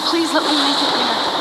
Please let me make it there.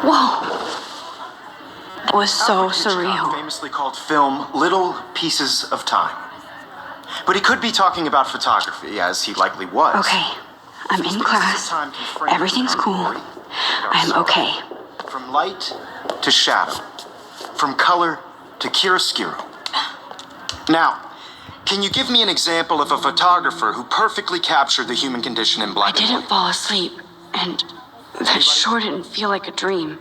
Whoa. That was so surreal. Famously called film Little Pieces of Time. But he could be talking about photography, as he likely was. Okay, I'm in class. Everything's cool. I'm okay. From light to shadow. From color to chiaroscuro. Now, can you give me an example of a photographer who perfectly captured the human condition in black and white? I didn't fall asleep, and that sure didn't feel like a dream.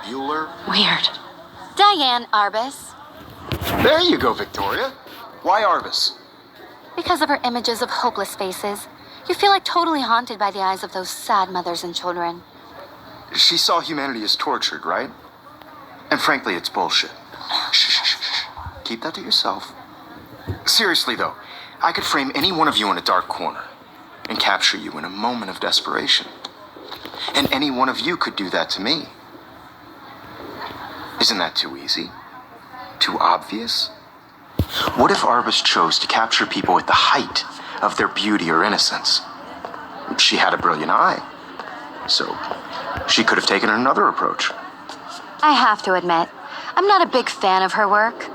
Bueller? Weird. Diane Arbus. There you go, Victoria. Why Arbus? Because of her images of hopeless faces, you feel like totally haunted by the eyes of those sad mothers and children. She saw humanity as tortured, right? And frankly, it's bullshit. Shh, shh, shh, shh. Keep that to yourself. Seriously, though, I could frame any one of you in a dark corner and capture you in a moment of desperation. And any one of you could do that to me. Isn't that too easy? Too obvious? What if Arbus chose to capture people at the height of their beauty or innocence? She had a brilliant eye, so she could have taken another approach. I have to admit, I'm not a big fan of her work.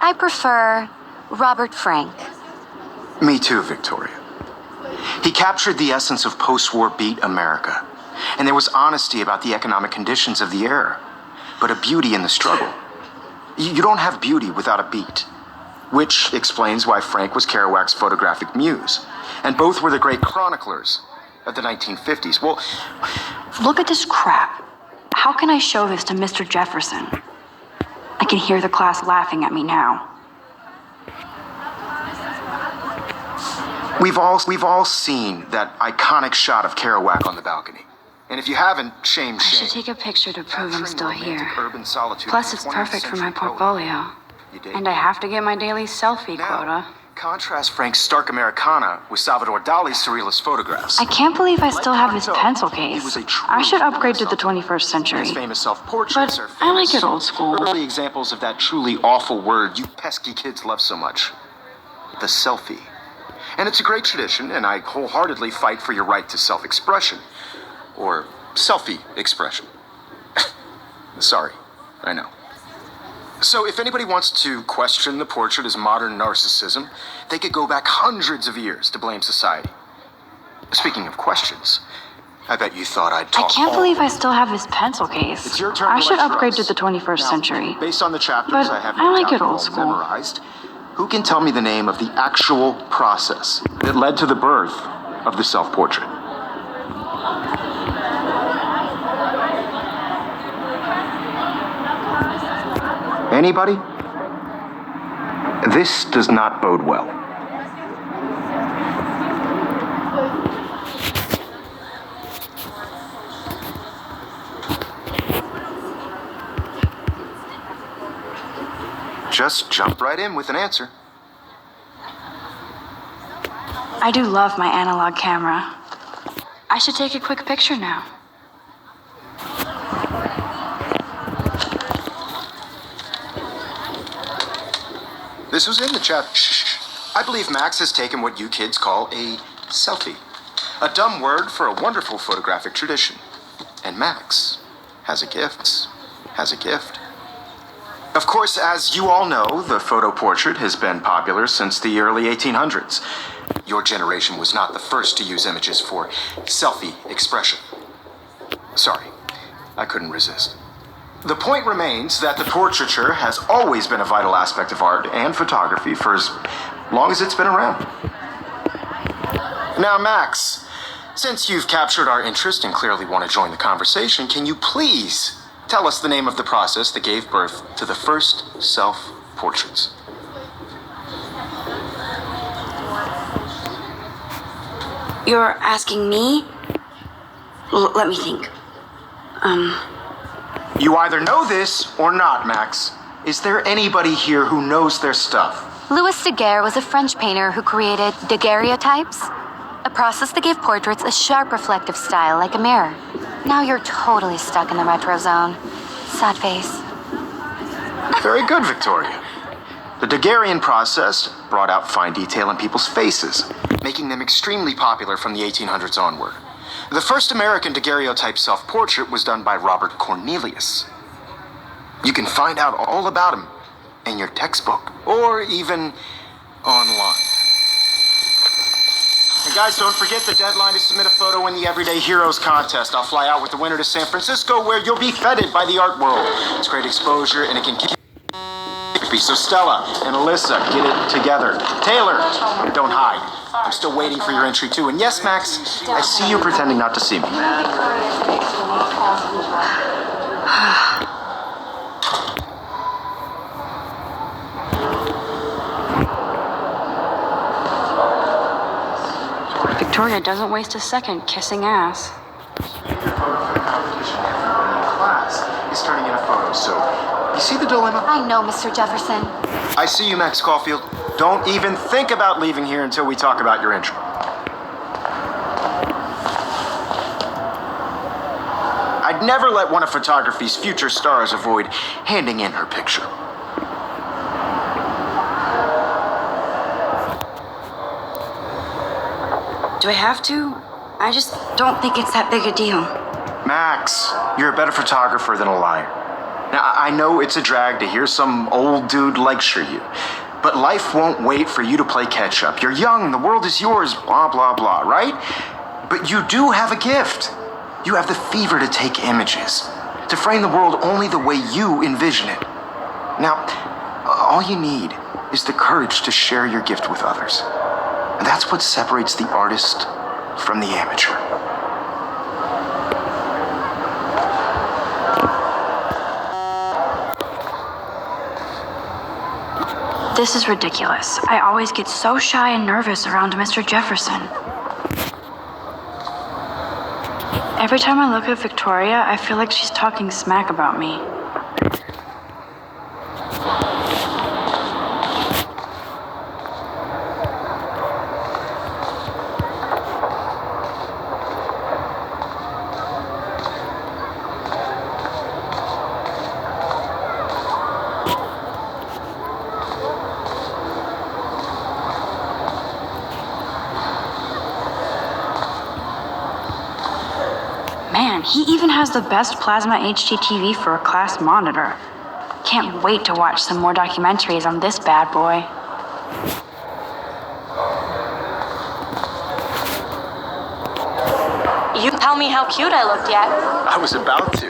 I prefer Robert Frank. Me too, Victoria. He captured the essence of post-war beat America, and there was honesty about the economic conditions of the era, but a beauty in the struggle. You don't have beauty without a beat, which explains why Frank was Kerouac's photographic muse, and both were the great chroniclers of the 1950s. Well, look at this crap. How can I show this to Mr. Jefferson? I can hear the class laughing at me now. We've all seen that iconic shot of Kerouac on the balcony. And if you haven't, shame. I should take a picture to prove I'm still here. Plus, it's perfect for my portfolio. And I have to get my daily selfie quota. Contrast Frank's stark Americana with Salvador Dali's surrealist photographs. I can't believe I still have his pencil case. I should upgrade to the 21st century. His famous self-portraits but I like it old school. Early examples of that truly awful word you pesky kids love so much. The selfie. And it's a great tradition, and I wholeheartedly fight for your right to self-expression. Or selfie expression. Sorry, I know. So if anybody wants to question the portrait as modern narcissism, they could go back hundreds of years to blame society. Speaking of questions, I bet you thought I'd I talk can't all- believe I still have this pencil case. It's your turn I to should lecture upgrade us. to the 21st Now, century. Based on the chapters But I have I like no it doubt old all school. memorized, who can tell me the name of the actual process that led to the birth of the self-portrait? Anybody? This does not bode well. Just jump right in with an answer. I do love my analog camera. I should take a quick picture now. This was in the chat. Shh. I believe Max has taken what you kids call a selfie. A dumb word for a wonderful photographic tradition. And Max has a gift. Of course, as you all know, the photo portrait has been popular since the early 1800s. Your generation was not the first to use images for selfie expression. Sorry, I couldn't resist. The point remains that the portraiture has always been a vital aspect of art and photography for as long as it's been around. Now, Max, since you've captured our interest and clearly want to join the conversation, can you please tell us the name of the process that gave birth to the first self-portraits? You're asking me? Let me think. You either know this or not, Max. Is there anybody here who knows their stuff? Louis Daguerre was a French painter who created daguerreotypes, a process that gave portraits a sharp reflective style like a mirror. Now you're totally stuck in the retro zone. Sad face. Very good, Victoria. The Daguerrean process brought out fine detail in people's faces, making them extremely popular from the 1800s onward. The first American daguerreotype self-portrait was done by Robert Cornelius. You can find out all about him in your textbook, or even online. And guys, don't forget the deadline to submit a photo in the Everyday Heroes contest. I'll fly out with the winner to San Francisco, where you'll be feted by the art world. It's great exposure, and it can keep. So Stella and Alyssa, get it together. Taylor, don't hide. I'm still waiting for your entry too. And yes, Max, I see you pretending not to see me. Victoria doesn't waste a second kissing ass. Class is turning in a photo, so you see the dilemma? I know, Mr. Jefferson. I see you, Max Caulfield. Don't even think about leaving here until we talk about your entry. I'd never let one of photography's future stars avoid handing in her picture. Do I have to? I just don't think it's that big a deal. Max, you're a better photographer than a liar. Now, I know it's a drag to hear some old dude lecture you, but life won't wait for you to play catch up. You're young, the world is yours, blah, blah, blah, right? But you do have a gift. You have the fever to take images, to frame the world only the way you envision it. Now, all you need is the courage to share your gift with others. And that's what separates the artist from the amateur. This is ridiculous. I always get so shy and nervous around Mr. Jefferson. Every time I look at Victoria, I feel like she's talking smack about me. Man, he even has the best plasma HDTV for a class monitor. Can't wait to watch some more documentaries on this bad boy. You didn't tell me how cute I looked yet. I was about to.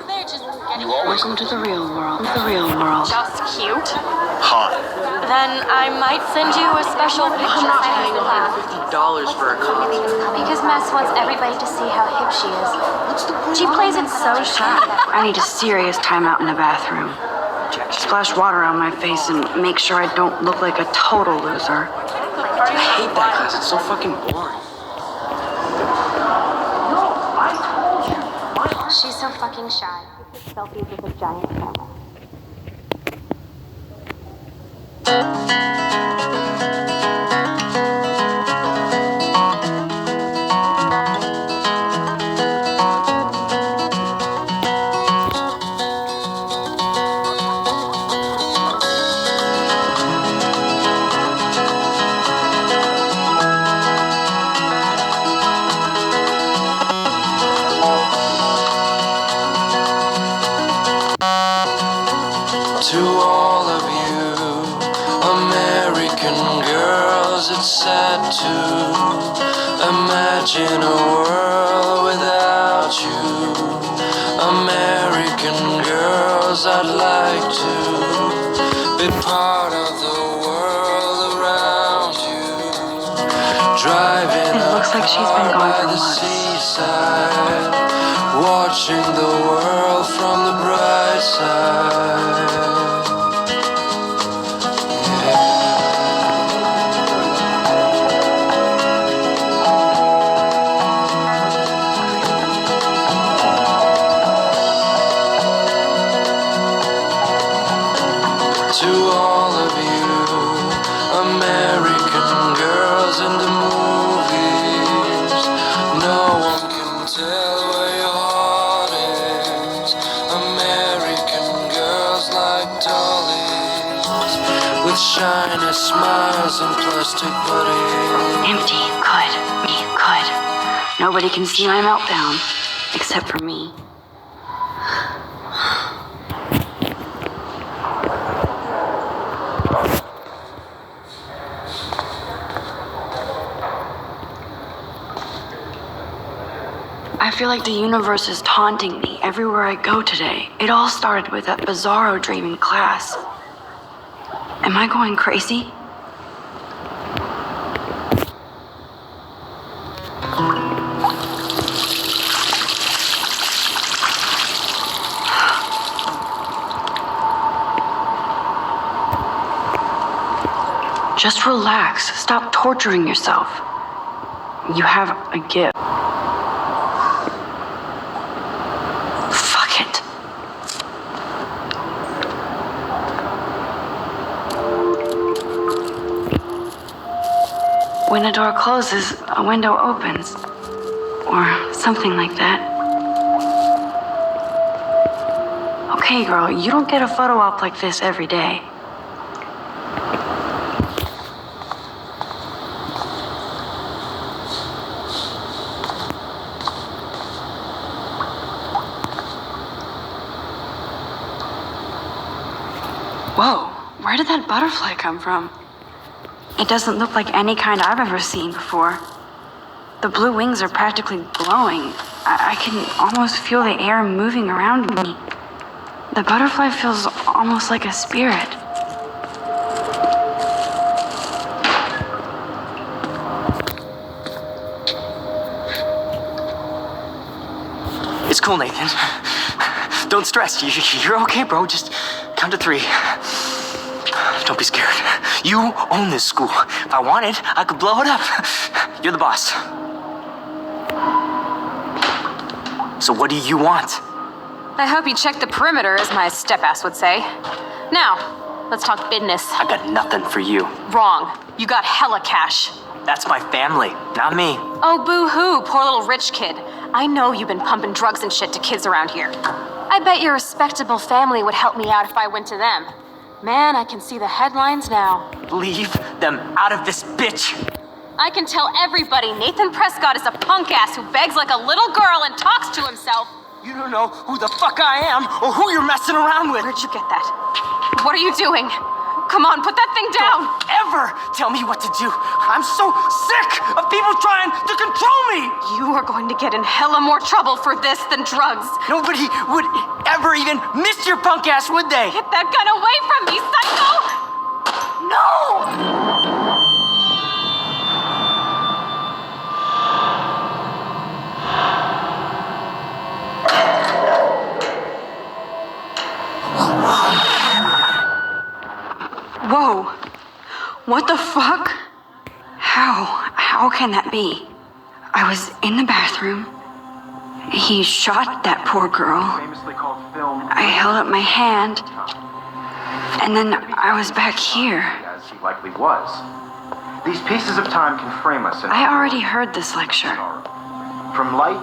You always Welcome to the real world. The real world. Just cute? hot. Then I might send you a special picture. $50 for a copy. Because Mess wants everybody to see how hip she is. She plays it so shy. I need a serious timeout in the bathroom. Splash water on my face and make sure I don't look like a total loser. I hate that class. It's so fucking boring. She's so fucking shy. Selfies with a giant camera. To all of you American girls, it's sad to imagine a world without you. American girls, I'd like to be part of the world around you. Driving It looks like she's been gone by for the months. seaside, watching the world from the bright side. To all of you American girls in the movies, no one can tell where your heart is. American girls like dollies, with shiny smiles and plastic bodies. Empty. Good. Nobody can see my meltdown. Except for me. I feel like the universe is taunting me everywhere I go today. It all started with that bizarro dream in class. Am I going crazy? Just relax. Stop torturing yourself. You have a gift. Fuck it. When a door closes, a window opens. Or something like that. Okay, girl, you don't get a photo op like this every day. Whoa, where did that butterfly come from? It doesn't look like any kind I've ever seen before. The blue wings are practically glowing. I can almost feel the air moving around me. The butterfly feels almost like a spirit. It's cool, Nathan. Don't stress. You're okay, bro. Just count to 3. Don't be scared. You own this school. If I wanted, I could blow it up. You're the boss. So what do you want? I hope you checked the perimeter, as my step-ass would say. Now, let's talk business. I got nothing for you. Wrong. You got hella cash. That's my family, not me. Oh, boo-hoo, poor little rich kid. I know you've been pumping drugs and shit to kids around here. I bet your respectable family would help me out if I went to them. Man, I can see the headlines now. Leave them out of this bitch. I can tell everybody Nathan Prescott is a punk ass who begs like a little girl and talks to himself. You don't know who the fuck I am or who you're messing around with. Where'd you get that? What are you doing? Come on, put that thing down! Ever tell me what to do. I'm so sick of people trying to control me. You are going to get in hella more trouble for this than drugs. Nobody would ever even miss your punk ass, would they? Get that gun away from me, psycho! No! Whoa. What the fuck? How can that be? I was in the bathroom. He shot that poor girl. Famously called film. I held up my hand. And then I was back here. As he likely was. These pieces of time can frame us in I already heard this lecture. from light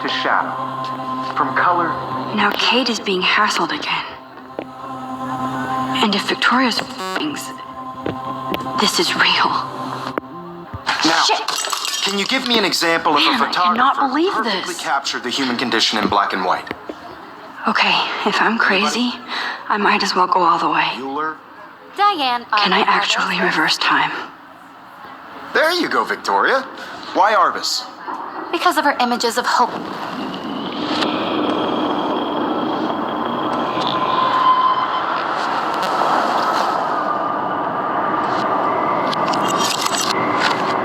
to shadow, from color. Now Kate is being hassled again. And if Victoria's things, this is real. Now, Shit. can you give me an example of Man, a I cannot photographer believe who perfectly this. captured the human condition in black and white? Okay, if I'm crazy, I might as well go all the way. Bueller? Diane, Can I actually reverse time? There you go, Victoria. Why Arbus? Because of her images of hope.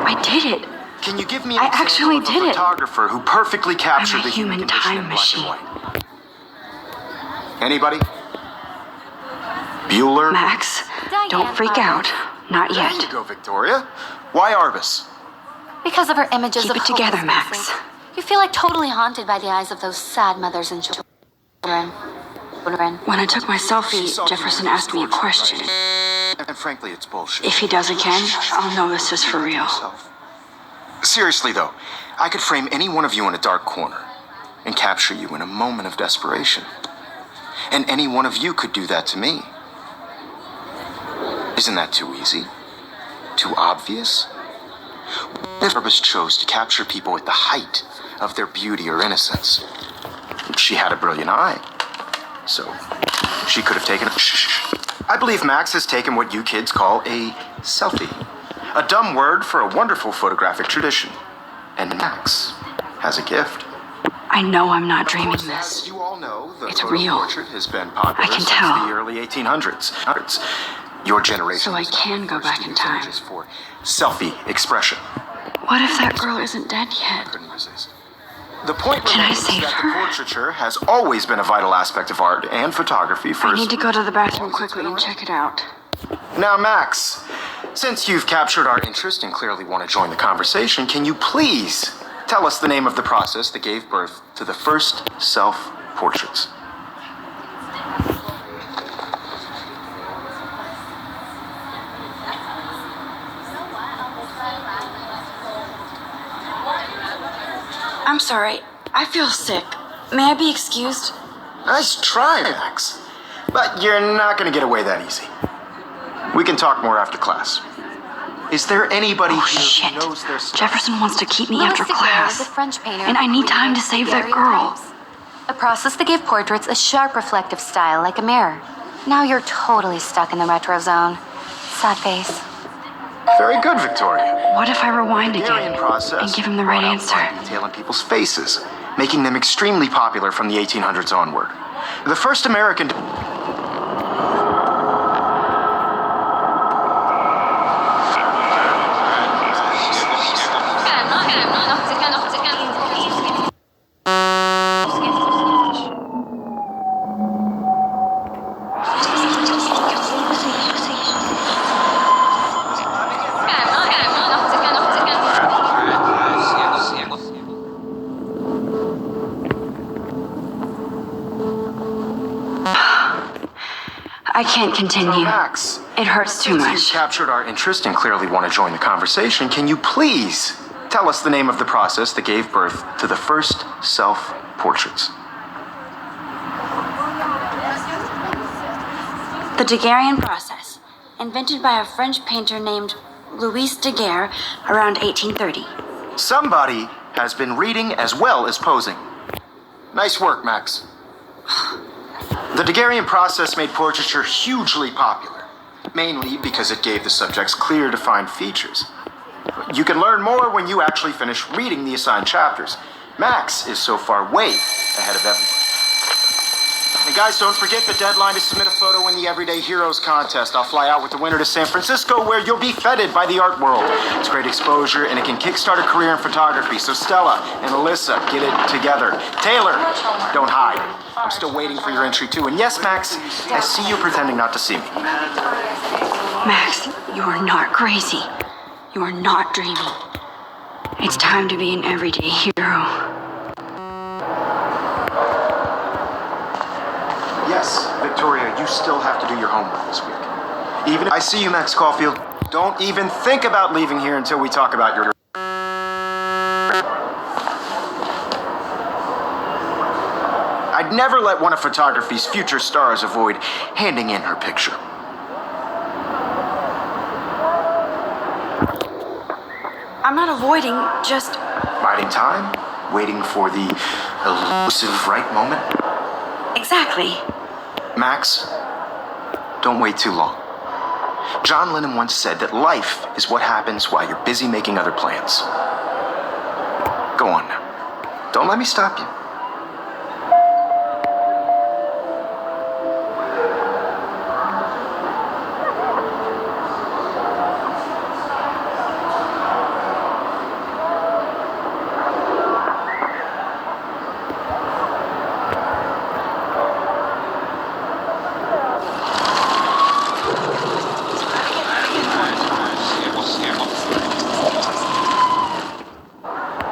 I did it. Can you give me an I example actually of a did it. photographer who perfectly captured I'm a the human human condition time in black machine. and white? Anybody? Bueller? Max, don't freak out. Not There yet. you go, Victoria. Why Arbus? Because of her images Keep of it together, hopelessness, Max. Link. You feel like totally haunted by the eyes of those sad mothers and children. When I took my She selfie, saw Jefferson human asked me a torture, question. right? And frankly, it's bullshit. If he does again, I'll know this is for real. Himself. Seriously, though, I could frame any one of you in a dark corner and capture you in a moment of desperation. And any one of you could do that to me. Isn't that too easy? Too obvious? If Arbus chose to capture people at the height of their beauty or innocence, she had a brilliant eye. So, she could have taken a... I believe Max has taken what you kids call a selfie. A dumb word for a wonderful photographic tradition. And Max has a gift. I know I'm not Of dreaming course, this. as you all know, the It's photo real. portrait has been popular I can since tell. the early 1800s. Your generation So I was not can the go first back to in use time. images for selfie expression. What if that girl isn't dead yet? Couldn't resist. The point Can I remains save that her? the portraiture has always been a vital aspect of art and photography for I need to go to the bathroom quickly and check it out. Now, Max, since you've captured our interest and clearly want to join the conversation, can you please tell us the name of the process that gave birth to the first self-portraits? I'm sorry. I feel sick. May I be excused? Nice try, Max. But you're not going to get away that easy. We can talk more after class. Is there anybody Oh, here shit. who knows their stuff? Jefferson wants to keep me Louis after Daguerre class. was a French painter And I who need time to created save that girl. daguerreotypes, a process that gave portraits a sharp reflective style like a mirror. Now you're totally stuck in the retro zone. Sad face. Very good, Victoria. What if I rewind Hungarian again process and give him the right brought out answer? fine detail in people's faces, making them extremely popular from the 1800s onward. The first American... I can't continue. Max, It hurts too since much. you've captured our interest and clearly want to join the conversation, can you please tell us the name of the process that gave birth to the first self-portraits? The Daguerrean process, invented by a French painter named Louis Daguerre around 1830. Somebody has been reading as well as posing. Nice work, Max. The Daguerrean process made portraiture hugely popular, mainly because it gave the subjects clear, defined features. You can learn more when you actually finish reading the assigned chapters. Max is so far way ahead of everyone. And guys, don't forget the deadline to submit a photo in the Everyday Heroes contest. I'll fly out with the winner to San Francisco, where you'll be feted by the art world. It's great exposure, and it can kickstart a career in photography. So Stella and Alyssa, get it together. Taylor, don't hide. I'm still waiting for your entry too. And yes, Max, I see you pretending not to see me. Max, you are not crazy. You are not dreaming. It's time to be an everyday hero. Yes, Victoria, you still have to do your homework this week. Even if I see you, Max Caulfield, don't even think about leaving here until we talk about your... I'd never let one of photography's future stars avoid handing in her picture. I'm not avoiding, just... Biding time, waiting for the elusive right moment. Exactly. Max, don't wait too long. John Lennon once said that life is what happens while you're busy making other plans. Go on now. Don't let me stop you.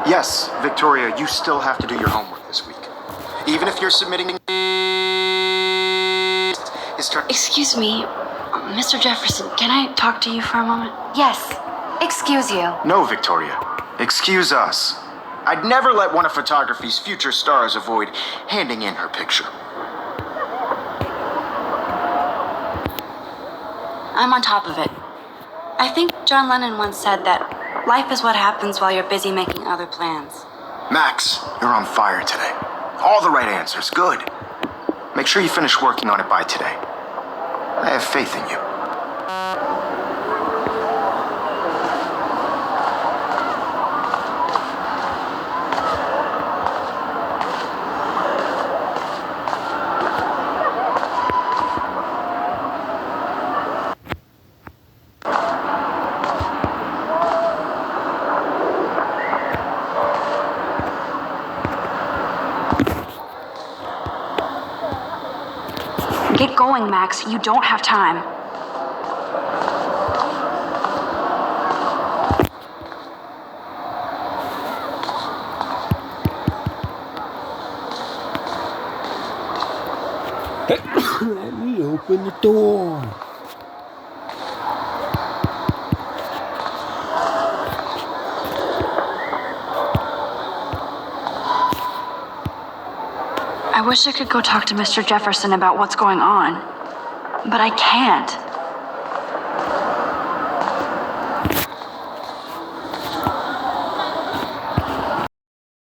Yes, Victoria, you still have to do your homework this week. Even if you're submitting his turn. Excuse me, Mr. Jefferson, can I talk to you for a moment? Yes. Excuse you. No, Victoria. Excuse us. I'd never let one of photography's future stars avoid handing in her picture. I'm on top of it. I think John Lennon once said that life is what happens while you're busy making other plans. Max, you're on fire today. All the right answers. Good. Make sure you finish working on it by today. I have faith in you. Get going, Max. You don't have time. Let me open the door. I wish I could go talk to Mr. Jefferson about what's going on, but I can't.